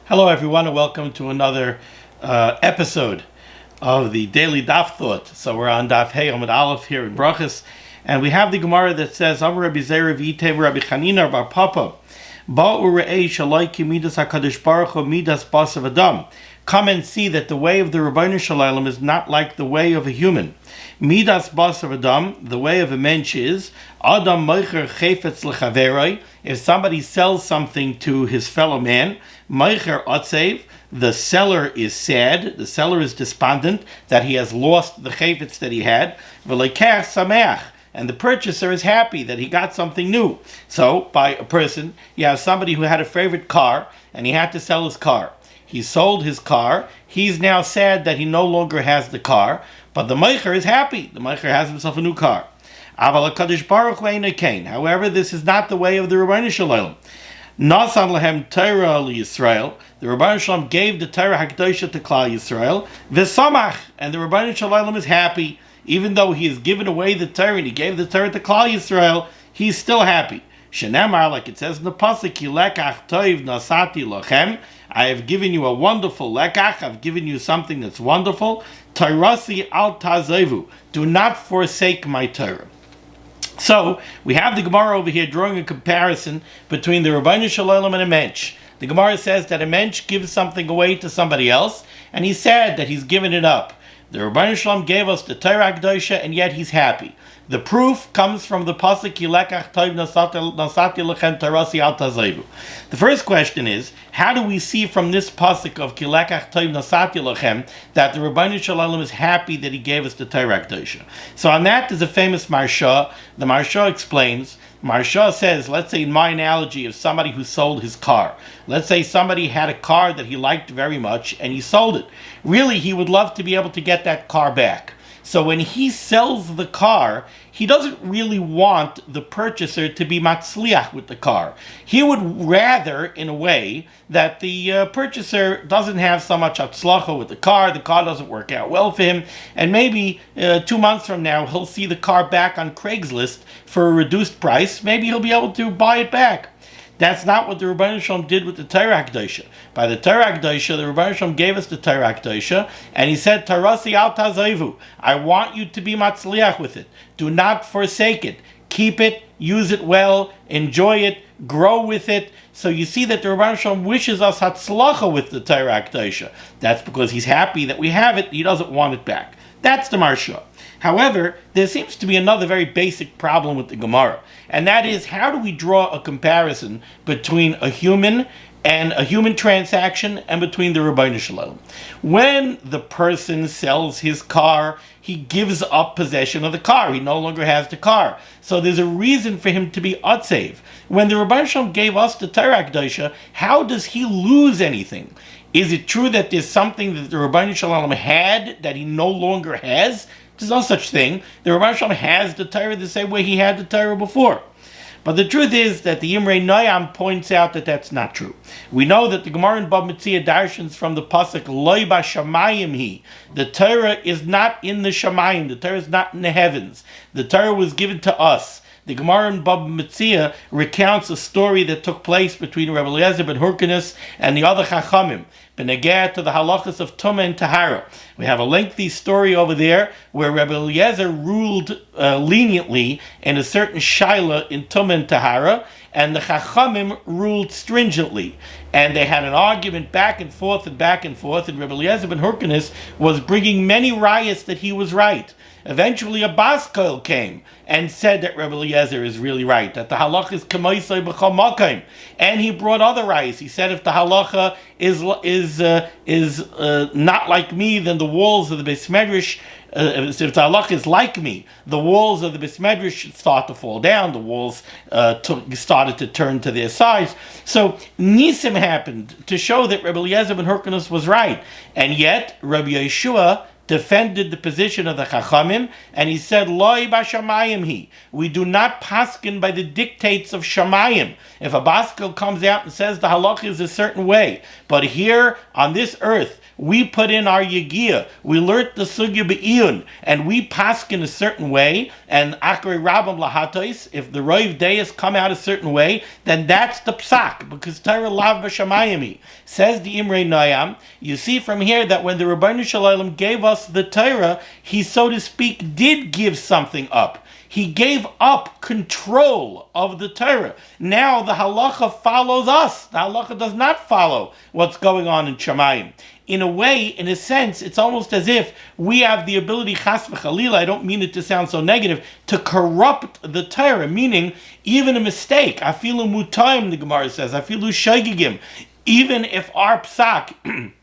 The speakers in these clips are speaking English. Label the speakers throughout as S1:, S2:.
S1: Hello, everyone, and welcome to another episode of the Daily Daf Thought. So we're on Daf Hey Amud Aleph here in Berachos, and we have the Gemara that says, "Amar Rabbi Zera v'Itev Rabbi Chanina Bar Papa, Ba'u Re'ei Shalai Ki Midas Hakadosh Baruch Hu Midas Basav Adam." Come and see that the way of the Rebbeinu Shalom is not like the way of a human. Midas Basav Adam, the way of a mensch is Adam Meicher Chefetz Lechaveroi. If somebody sells something to his fellow man, Meicher Otzev, the seller is sad, the seller is despondent that he has lost the chefetz that he had. V'leikach sameach, and the purchaser is happy that he got something new. So, by a person, you have somebody who had a favorite car and he had to sell his car. He sold his car. He's now sad that he no longer has the car, but the meicher is happy. The meicher has himself a new car. Aval HaKadosh Baruch Hu eino kain. However, this is not the way of the Rebbeinu Shalom. Nasan lahem Torah Yisrael. The Rebbeinu Shalom gave the Torah Hakdosha to Klal Yisrael. V'samach, and the Rebbeinu Shalom is happy, even though he has given away the Torah and he gave the Torah to Klal Yisrael. He's still happy. Shenemar, like it says in the pasuk, Ki lekach toiv nasati lochem. I have given you a wonderful lekach. I've given you something that's wonderful. Torasi al tazevu. Do not forsake my Torah. So, we have the Gemara over here drawing a comparison between the Rebbeinu Shalom and a mensch. The Gemara says that a mensch gives something away to somebody else, and he's sad that he's given it up. The Rebbeinu Shalom gave us the Torah Kedosha, and yet he's happy. The proof comes from the pasuk Yilekach Toiv Nasati Lechem Tarasi Al Tazevu. The first question is, how do we see from this pasuk of Yilekach Toiv Nasati Lechem that the Rebbeinu Shalom is happy that he gave us the Torah Kedosha? So on that there's a famous Marsha. The Marsha explains. Marsha says, let's say in my analogy of somebody who sold his car. Let's say somebody had a car that he liked very much and he sold it. Really, he would love to be able to get that car back. So when he sells the car, he doesn't really want the purchaser to be matzliach with the car. He would rather, in a way, that the purchaser doesn't have so much atzlacha with the car doesn't work out well for him, and maybe 2 months from now he'll see the car back on Craigslist for a reduced price. Maybe he'll be able to buy it back. That's not what the Rebbeinu Shalom did with the Torah Kedosha. By the Torah Kedosha, the Rebbeinu Shalom gave us the Torah Kedosha, and he said, Tarasi al tazevu. I want you to be matzliach with it. Do not forsake it. Keep it, use it well, enjoy it, grow with it. So you see that the Rebbeinu Shalom wishes us hatzlacha with the Torah Kedosha. That's because he's happy that we have it. He doesn't want it back. That's the Marsha. However, there seems to be another very basic problem with the Gemara, and that is, how do we draw a comparison between a human and a human transaction and between the Rebbeinu Shalom? When the person sells his car, he gives up possession of the car. He no longer has the car. So there's a reason for him to be otzev. When the Rebbeinu Shalom gave us the Torah Kedosha, how does he lose anything? Is it true that there's something that the Rebbeinu Shalom had that he no longer has? There's no such thing. The Rebbeinu Shalom has the Torah the same way he had the Torah before. But the truth is that the Imrei Noyam points out that that's not true. We know that the Gemara in Bab Metzia darshans from the pasuk Loi Bashamayim Hi. The Torah is not in the Shamayim. The Torah is not in the heavens. The Torah was given to us. The Gemara in Bab Metzia recounts a story that took place between Rabbi Eliezer ben Hyrcanus and the other Chachamim, benegeh to the halachas of Tumah and Tahara. We have a lengthy story over there where Rabbi Eliezer ruled leniently in a certain shaila in Tumah and Tahara, and the Chachamim ruled stringently. And they had an argument back and forth, and Rabbi Eliezer ben Hyrcanus was bringing many rayas that he was right. Eventually a Baskoil came and said that Rebbe Eliezer is really right, that the halacha is k'maisei b'chol makom, and he brought other rights. He said if the halacha is not like me, then the walls of the Beis Medrash, if the halacha is like me, the walls of the Beis Medrash should start to fall down. The walls started to turn to their sides. So Nisim happened to show that Rebbe Eliezer ben Hyrcanus was right, and yet Rabbi Yeshua defended the position of the Chachamim, and he said, Loi b'shamayim hi. We do not paskin by the dictates of Shamayim. If a baskel comes out and says the halach is a certain way, but here on this earth, we put in our yegia, we learnt the sugya be'iyun, and we paskin a certain way, and akre rabam lahatois, if the roiv deis come out a certain way, then that's the psak, because Torah lav b'shamayim. Says the Imrei Noyam, you see from here that when the Rebbeinu Shalom gave us the Torah, he, so to speak, did give something up. He gave up control of the Torah. Now the halacha follows us. The halacha does not follow what's going on in Shamayim. In a way, in a sense, it's almost as if we have the ability, chas v'chalila, I don't mean it to sound so negative, to corrupt the Torah, meaning even a mistake, afilu mutayim, the Gemara says, afilu shaygigim, even if our psak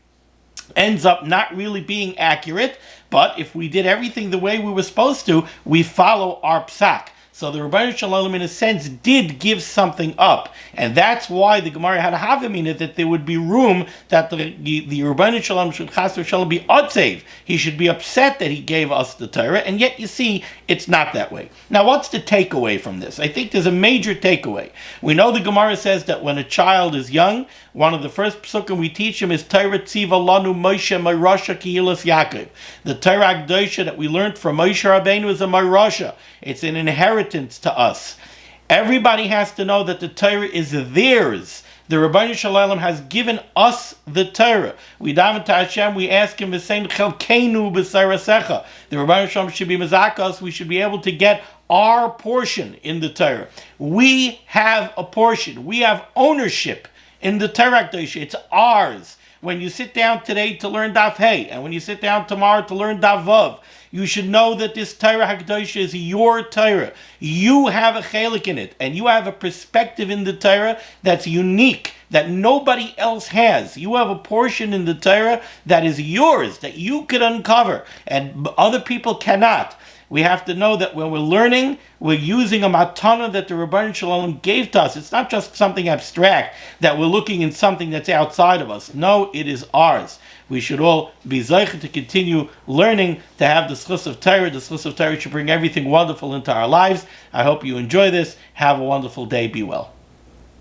S1: ends up not really being accurate, but if we did everything the way we were supposed to, we follow our psak. So the Rebbeinu Shalom, in a sense, did give something up. And that's why the Gemara had a havim in it, that there would be room that the Rebbeinu Shalom should chas v'shalom be otzev. He should be upset that he gave us the Torah, and yet you see, it's not that way. Now, what's the takeaway from this? I think there's a major takeaway. We know the Gemara says that when a child is young, one of the first psukim we teach him is Torah tziva lanu Moshe Marasha Kihilas Yaakov. The Torah Kedosha that we learned from Moshe Rabbeinu is a Marasha. It's an inheritance to us. Everybody has to know that the Torah is theirs. The Rebbeinu Shalom has given us the Torah. We daven to Hashem, we ask him, V'sein chelkeinu b'sarasecha. The Rebbeinu Shalom should be mazakas, we should be able to get our portion in the Torah. We have a portion. We have ownership in the Torah Kedosha. It's ours. When you sit down today to learn Daf Hey, and when you sit down tomorrow to learn Daf Vav, you should know that this Torah HaKadosh is your Torah. You have a chelik in it, and you have a perspective in the Torah that's unique, that nobody else has. You have a portion in the Torah that is yours, that you could uncover, and other people cannot. We have to know that when we're learning, we're using a matana that the Rebbeinu Shalom gave to us. It's not just something abstract, that we're looking in something that's outside of us. No, it is ours. We should all be zeicher to continue learning, to have the schus of Torah. The schus of Torah should bring everything wonderful into our lives. I hope you enjoy this. Have a wonderful day. Be well.